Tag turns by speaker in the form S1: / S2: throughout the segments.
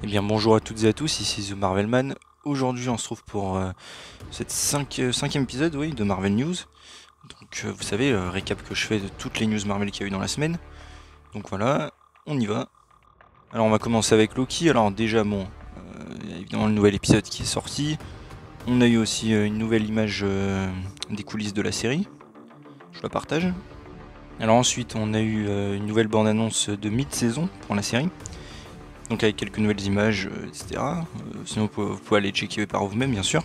S1: Eh bien bonjour à toutes et à tous, ici The Marvelman. Aujourd'hui on se trouve pour cette cinquième épisode de Marvel News. Donc vous savez, récap que je fais de toutes les news Marvel qu'il y a eu dans la semaine. Donc voilà, on y va. Alors on va commencer avec Loki. Alors déjà il y a évidemment le nouvel épisode qui est sorti. On a eu aussi une nouvelle image des coulisses de la série. Je la partage. Alors ensuite on a eu une nouvelle bande-annonce de mid-saison pour la série. Donc avec quelques nouvelles images, etc. Sinon vous pouvez aller checker par vous-même bien sûr.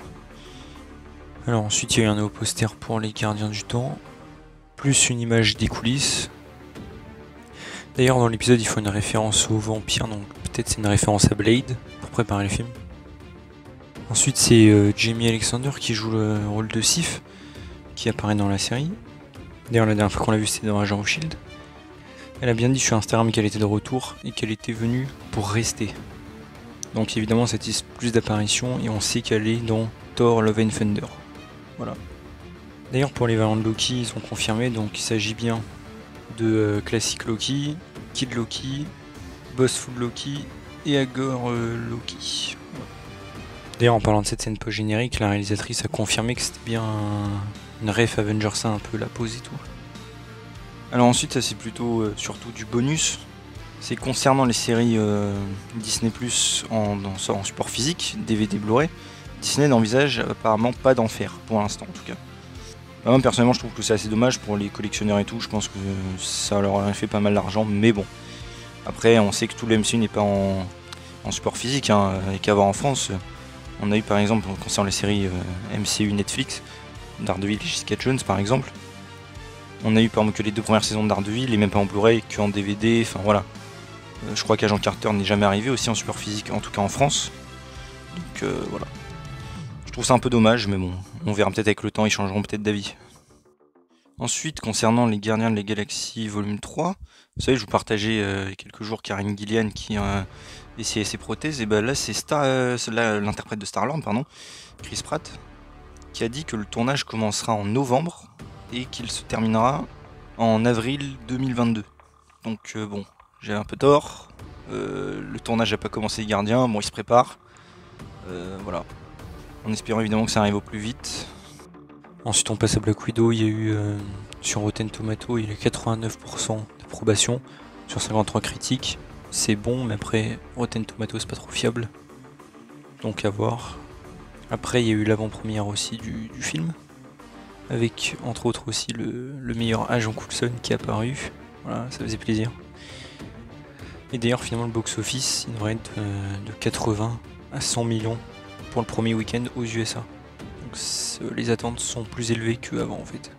S1: Alors ensuite il y a eu un nouveau poster pour les Gardiens du Temps, plus une image des coulisses. D'ailleurs dans l'épisode il faut une référence au vampire, donc peut-être c'est une référence à Blade pour préparer le film. Ensuite c'est Jamie Alexander qui joue le rôle de Sif, qui apparaît dans la série. D'ailleurs la dernière fois qu'on l'a vu c'était dans Agent of Shield. Elle a bien dit sur Instagram qu'elle était de retour et qu'elle était venue pour rester. Donc évidemment ça tease plus d'apparitions et on sait qu'elle est dans Thor Love and Thunder. Voilà. D'ailleurs pour les variantes de Loki ils ont confirmé, donc il s'agit bien de Classic Loki, Kid Loki, Bossful Loki et Agor Loki. Voilà. D'ailleurs en parlant de cette scène post-générique, la réalisatrice a confirmé que c'était bien une ref Avengers 1, un peu la pose et tout. Alors ensuite ça c'est plutôt surtout du bonus. C'est concernant les séries Disney Plus en support physique, DVD Blu-ray. Disney n'envisage apparemment pas d'en faire, pour l'instant en tout cas. Moi personnellement je trouve que c'est assez dommage pour les collectionneurs et tout, je pense que ça leur aurait fait pas mal d'argent, mais bon. Après on sait que tout le MCU n'est pas en support physique, et qu'à voir en France, on a eu par exemple concernant les séries MCU Netflix, Daredevil et Jessica Jones par exemple. On a eu par exemple que les 2 premières saisons de Daredevil, et même pas en Blu-ray, qu'en DVD, enfin voilà. Je crois qu'Agent Carter n'est jamais arrivé aussi en support physique, en tout cas en France. Donc voilà. Je trouve ça un peu dommage, mais bon, on verra peut-être avec le temps, ils changeront peut-être d'avis. Ensuite, concernant les Gardiens de la Galaxie volume 3, vous savez, je vous partageais il y a quelques jours Karen Gillian qui essayait ses prothèses, et ben là c'est l'interprète de Star-Lord, Chris Pratt, qui a dit que le tournage commencera en novembre et qu'il se terminera en avril 2022. Donc bon, j'ai un peu tort. Le tournage n'a pas commencé les Gardiens, bon il se prépare. Voilà. En espérant évidemment que ça arrive au plus vite. Ensuite on passe à Black Widow, il y a eu sur Rotten Tomato, il y a 89% d'approbation sur 53 critiques. C'est bon, mais après Rotten Tomato c'est pas trop fiable. Donc à voir. Après il y a eu l'avant-première aussi du film. Avec entre autres aussi le meilleur Agent Coulson qui est apparu. Voilà, ça faisait plaisir. Et d'ailleurs finalement le box-office il devrait être de 80 à 100 millions pour le premier week-end aux USA. Donc les attentes sont plus élevées qu'avant en fait.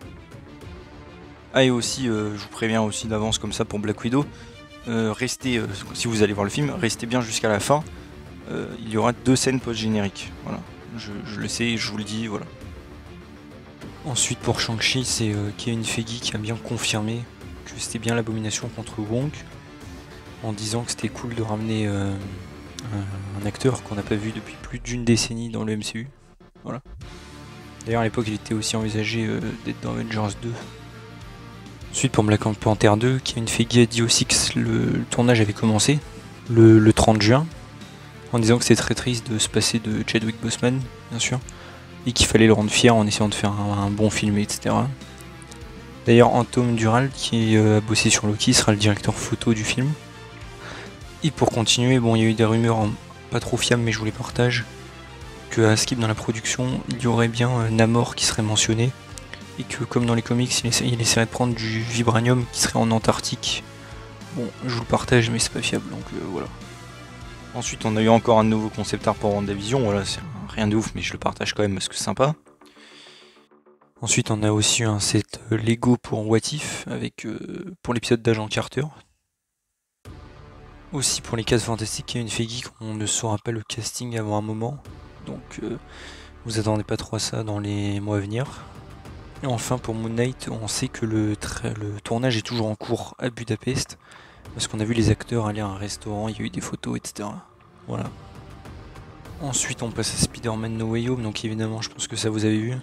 S1: Ah et aussi je vous préviens aussi d'avance comme ça pour Black Widow, restez, si vous allez voir le film, restez bien jusqu'à la fin. Il y aura 2 scènes post-génériques. Voilà. Je le sais, je vous le dis, voilà. Ensuite pour Shang-Chi, c'est Kevin Feige qui a bien confirmé que c'était bien l'abomination contre Wong, en disant que c'était cool de ramener un acteur qu'on n'a pas vu depuis plus d'une décennie dans le MCU. Voilà. D'ailleurs à l'époque il était aussi envisagé d'être dans Avengers 2. Ensuite pour Black Panther 2, Kevin Feige a dit aussi que le tournage avait commencé le 30 juin, en disant que c'est très triste de se passer de Chadwick Boseman, bien sûr, et qu'il fallait le rendre fier en essayant de faire un bon film, etc. D'ailleurs Anton Dural, qui a bossé sur Loki, sera le directeur photo du film. Et pour continuer, bon il y a eu des rumeurs pas trop fiables mais je vous les partage, qu'à Skip dans la production, il y aurait bien Namor qui serait mentionné, et que comme dans les comics, il essaierait de prendre du vibranium qui serait en Antarctique. Bon, je vous le partage mais c'est pas fiable, donc voilà. Ensuite on a eu encore un nouveau concept art pour WandaVision, voilà, c'est rien de ouf mais je le partage quand même parce que c'est sympa. Ensuite on a aussi un set Lego pour What If, avec pour l'épisode d'Agent Carter. Aussi pour les cases fantastiques, il y a une Feige qu'on ne saura pas le casting avant un moment, donc vous attendez pas trop à ça dans les mois à venir. Et enfin pour Moon Knight, on sait que le tournage est toujours en cours à Budapest, parce qu'on a vu les acteurs aller à un restaurant, il y a eu des photos, etc. Voilà. Ensuite on passe à Spider-Man No Way Home, donc évidemment je pense que ça vous avez vu.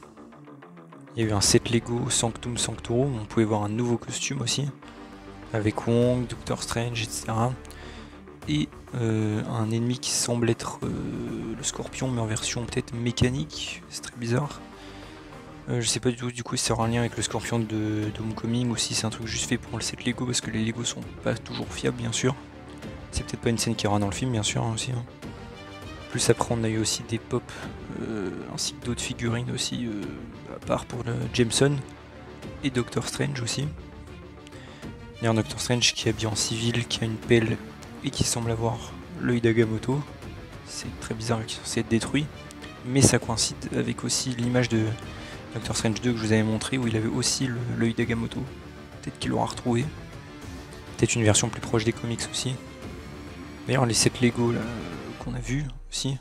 S1: Il y a eu un set Lego Sanctum Sanctorum, on pouvait voir un nouveau costume aussi, avec Wong, Doctor Strange, etc. et un ennemi qui semble être le Scorpion, mais en version peut-être mécanique. C'est très bizarre. Je sais pas du coup si ça aura un lien avec le Scorpion de Homecoming ou si c'est un truc juste fait pour le set Lego, parce que les Lego sont pas toujours fiables, bien sûr. C'est peut-être pas une scène qui aura dans le film, bien sûr, hein, aussi. Hein. Plus après, on a eu aussi des pop ainsi que d'autres figurines aussi, à part pour le Jameson et Doctor Strange aussi. Il y a un Doctor Strange qui est habillé en civil, qui a une pelle et qui semble avoir l'œil d'Agamotto. C'est très bizarre qu'il est censé être détruit, mais ça coïncide avec aussi l'image de Doctor Strange 2 que je vous avais montré où il avait aussi l'œil d'Agamotto. Peut-être qu'il l'aura retrouvé. Peut-être une version plus proche des comics aussi. D'ailleurs, les sets Lego qu'on a vus aussi,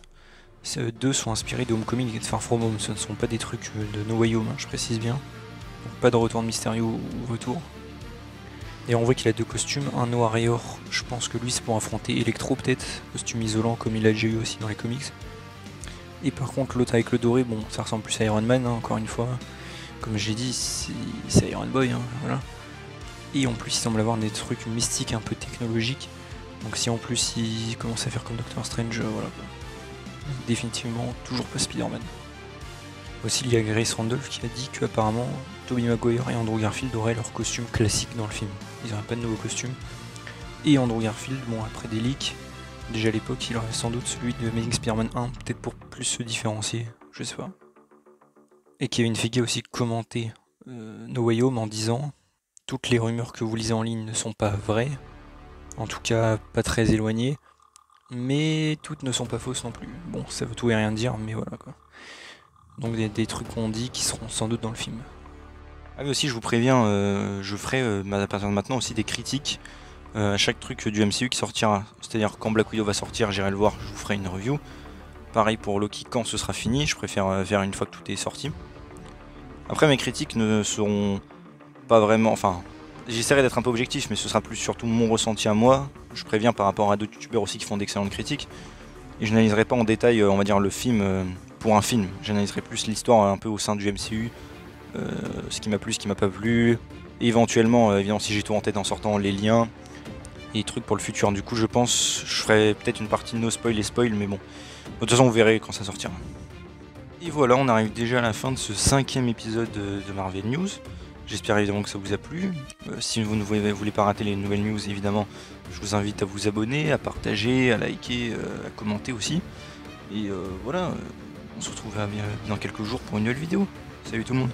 S1: ces deux sont inspirés de Homecoming et de Far From Home. Ce ne sont pas des trucs de No Way Home, hein, je précise bien. Donc, pas de retour de Mysterio ou retour. Et on voit qu'il a deux costumes, un noir et or. Je pense que lui c'est pour affronter Electro peut-être, costume isolant comme il a déjà eu aussi dans les comics. Et par contre l'autre avec le doré, bon ça ressemble plus à Iron Man, hein, encore une fois. Comme j'ai dit, c'est Iron Boy, hein, voilà. Et en plus il semble avoir des trucs mystiques un peu technologiques. Donc si en plus il commence à faire comme Doctor Strange, voilà quoi. Définitivement toujours pas Spider-Man. Aussi il y a Grace Randolph qui a dit qu'apparemment Tobey Maguire et Andrew Garfield auraient leur costume classique dans le film. Ils n'auraient pas de nouveaux costumes. Et Andrew Garfield, bon après des leaks, déjà à l'époque il aurait sans doute celui de Amazing Spider-Man 1, peut-être pour plus se différencier, je sais pas. Et Kevin Feige a aussi commenté No Way Home en disant « Toutes les rumeurs que vous lisez en ligne ne sont pas vraies, en tout cas pas très éloignées, mais toutes ne sont pas fausses non plus. » Bon, ça veut tout et rien dire, mais voilà quoi. Donc des trucs qu'on dit qui seront sans doute dans le film. Ah oui aussi je vous préviens, je ferai à partir de maintenant aussi des critiques à chaque truc du MCU qui sortira. C'est-à-dire quand Black Widow va sortir, j'irai le voir, je vous ferai une review. Pareil pour Loki quand ce sera fini, je préfère faire une fois que tout est sorti. Après mes critiques ne seront pas vraiment... Enfin, j'essaierai d'être un peu objectif, mais ce sera plus surtout mon ressenti à moi. Je préviens par rapport à d'autres youtubeurs aussi qui font d'excellentes critiques. Et je n'analyserai pas en détail, on va dire, le film pour un film. J'analyserai plus l'histoire un peu au sein du MCU. Ce qui m'a plu, ce qui m'a pas plu, et éventuellement, évidemment si j'ai tout en tête en sortant, les liens et les trucs pour le futur. Du coup je pense je ferai peut-être une partie no spoil et spoil, mais bon, de toute façon vous verrez quand ça sortira. Et voilà, on arrive déjà à la fin de ce 5e épisode de Marvel News. J'espère évidemment que ça vous a plu. Si vous ne voulez pas rater les nouvelles news, évidemment, je vous invite à vous abonner, à partager, à liker, à commenter aussi. Et voilà, on se retrouve dans quelques jours pour une nouvelle vidéo. Salut tout le monde.